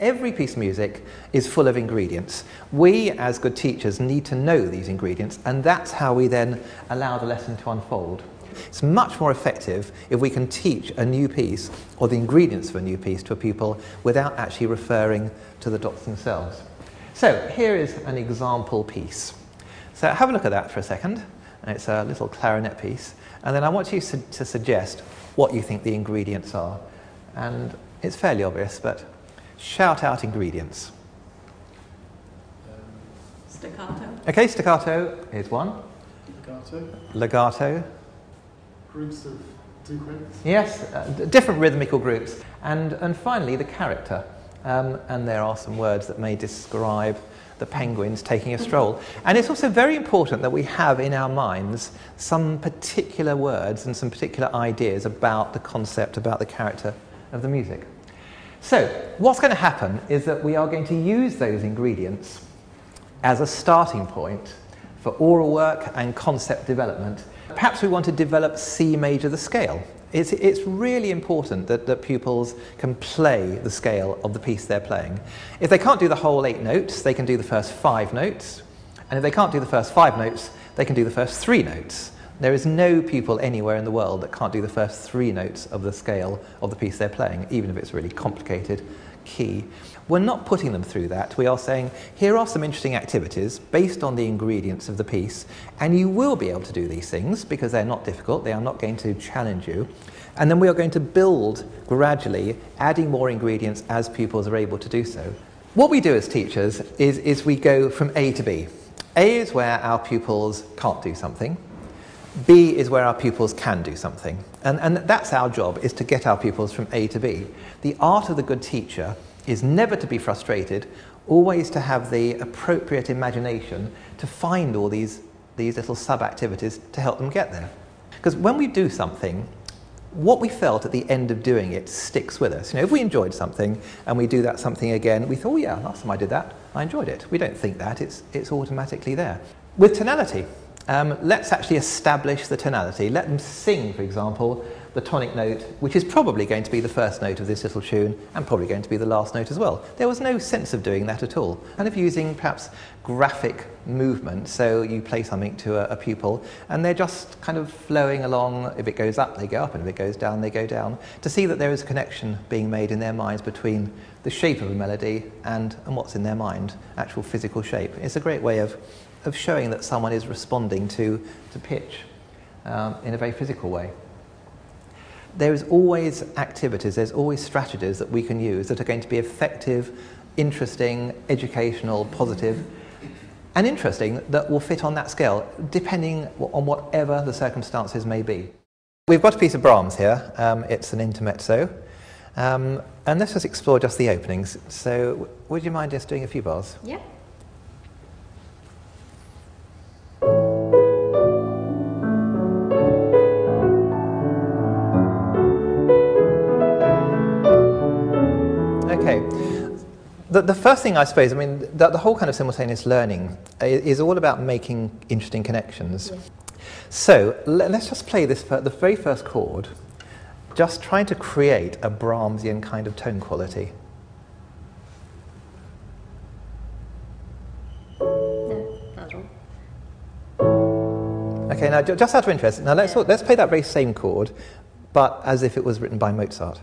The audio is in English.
Every piece of music is full of ingredients. We, as good teachers, need to know these ingredients, and that's how we then allow the lesson to unfold. It's much more effective if we can teach a new piece, or the ingredients for a new piece, to a pupil without actually referring to the dots themselves. So here is an example piece. So have a look at that for a second, and it's a little clarinet piece, and then I want you to suggest what you think the ingredients are. And it's fairly obvious, but shout out ingredients. Staccato. Okay, staccato is one. Legato. Legato. Groups of two quints. Yes, different rhythmical groups. And finally, the character. And there are some words that may describe the penguins taking a stroll. And it's also very important that we have in our minds some particular words and some particular ideas about the concept, about the character of the music. So, what's going to happen is that we are going to use those ingredients as a starting point for oral work and concept development. Perhaps we want to develop C major, the scale. It's really important that pupils can play the scale of the piece they're playing. If they can't do the whole 8 notes, they can do the first 5 notes. And if they can't do the first 5 notes, they can do the first 3 notes. There is no pupil anywhere in the world that can't do the first 3 notes of the scale of the piece they're playing, even if it's really complicated key. We're not putting them through that. We are saying, here are some interesting activities based on the ingredients of the piece, and you will be able to do these things because they're not difficult, they are not going to challenge you. And then we are going to build gradually, adding more ingredients as pupils are able to do so. What we do as teachers is we go from A to B. A is where our pupils can't do something. B is where our pupils can do something. And that's our job, is to get our pupils from A to B. The art of the good teacher is never to be frustrated, always to have the appropriate imagination to find all these little sub-activities to help them get there. Because when we do something, what we felt at the end of doing it sticks with us. You know, if we enjoyed something and we do that something again, we thought, oh yeah, last time I did that, I enjoyed it. We don't think that, it's automatically there. With tonality, let's actually establish the tonality. Let them sing, for example, the tonic note, which is probably going to be the first note of this little tune, and probably going to be the last note as well. There was no sense of doing that at all. Kind of using perhaps graphic movement, so you play something to a pupil, and they're just kind of flowing along. If it goes up, they go up, and if it goes down, they go down, to see that there is a connection being made in their minds between the shape of a melody and what's in their mind, actual physical shape. It's a great way of showing that someone is responding to pitch in a very physical way. There is always activities, there's always strategies that we can use that are going to be effective, interesting, educational, positive, and interesting, that will fit on that scale, depending on whatever the circumstances may be. We've got a piece of Brahms here, it's an intermezzo, and let's just explore just the openings. So, would you mind just doing a few bars? Yeah. Okay, the first thing I suppose, I mean, the whole kind of simultaneous learning is all about making interesting connections. Yes. So let's just play this, the very first chord, just trying to create a Brahmsian kind of tone quality. No, not at all. Okay, now just out of interest, now let's play that very same chord, but as if it was written by Mozart.